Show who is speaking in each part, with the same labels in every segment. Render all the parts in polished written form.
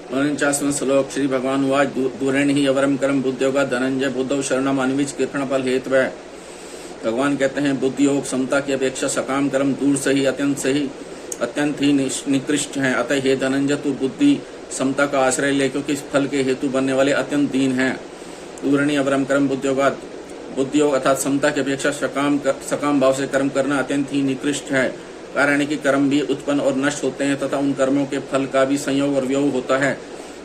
Speaker 1: 49वां श्लोक श्री भगवान वाच दूरेण ही अवरम कर्म बुद्धियोगा धनंजय बुद्धौ शरणम अन्विच कृपण फल हेतु। भगवान कहते हैं बुद्धि योग समता की अपेक्षा सकाम कर्म दूर से ही अत्यंत ही निकृष्ट हैं। अतः हे धनंजय तू बुद्धि समता का आश्रय ले, क्योंकि इस फल के हेतु बनने वाले अत्यंत दीन हैं। दूरणी अवरम कर्म बुद्धियोगा बुद्धि योग अर्थात समता की अपेक्षा सकाम भाव से कर्म करना अत्यंत ही निकृष्ट है। कारण है कि कर्म भी उत्पन्न और नष्ट होते हैं तथा उन कर्मों के फल का भी संयोग और वियोग होता है,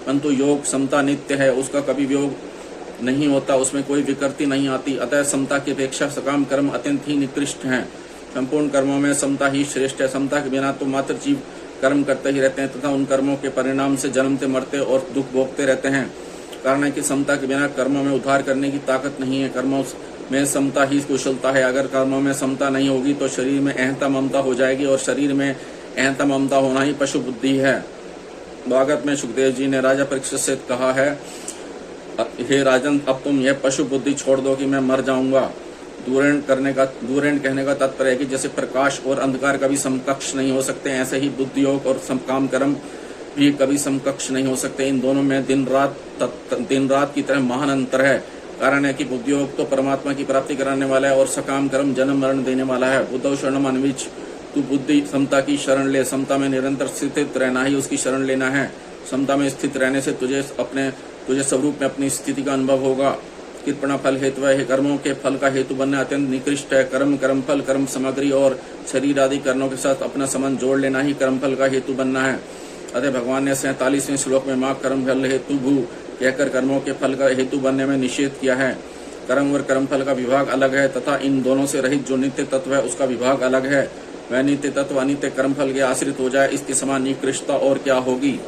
Speaker 1: परंतु योग समता नित्य है, उसका कभी वियोग नहीं होता, उसमें कोई विकृति नहीं आती। अतः समता की अपेक्षा सकाम कर्म अत्यंत ही निकृष्ट हैं। संपूर्ण कर्मों में समता ही श्रेष्ठ है। समता के बिना तो मात्र जीव कर्म करते ही रहते हैं तथा उन कर्मों के परिणाम से जन्मते मरते और दुख भोगते रहते हैं। कारण है कि समता के बिना कर्मों में उद्धार करने की ताकत नहीं है। कर्मों में समता ही कुशलता है। अगर कर्मों में समता नहीं होगी तो शरीर में अहंता ममता हो जाएगी, और शरीर में अहंता ममता होना ही पशु बुद्धि है। भागवत में सुखदेव जी ने राजा परीक्षित से कहा है, हे राजन, अब तुम यह पशु बुद्धि छोड़ दो कि मैं मर जाऊंगा। दूरेण कहने का तात्पर्य है कि जैसे प्रकाश और अंधकार कभी समकक्ष नहीं हो सकते, ऐसे ही बुद्धि योग और काम कर्म भी कभी समकक्ष नहीं हो सकते। इन दोनों में दिन रात की तरह महान अंतर है। कारण है कि बुद्धि योग तो परमात्मा की प्राप्ति कराने वाला है और सकाम कर्म जन्म मरण देने वाला है। बुद्धौ शरणम अन्विच, तू बुद्धि समता की शरण ले। समता में निरंतर स्थित रहना ही उसकी शरण लेना है। समता में स्थित रहने से तुझे स्वरूप में अपनी स्थिति का अनुभव होगा। कृपणा फल हेतु है, कर्मों के फल का हेतु बनना अत्यंत निकृष्ट है। कर्म फल कर्म सामग्री और शरीर आदि कर्मों के साथ अपना संबंध जोड़ लेना ही कर्म फल का हेतु बनना है। अतः भगवान ने 47वें श्लोक में मां कर्म फल हेतु भू कहकर कर्मों के फल का हेतु बनने में निषेध किया है। कर्म और कर्म फल का विभाग अलग है तथा इन दोनों से रहित जो नित्य तत्व है उसका विभाग अलग है। वह नित्य तत्व अनित्य कर्म फल के आश्रित हो जाए, इसके समान निकृष्टता और क्या होगी।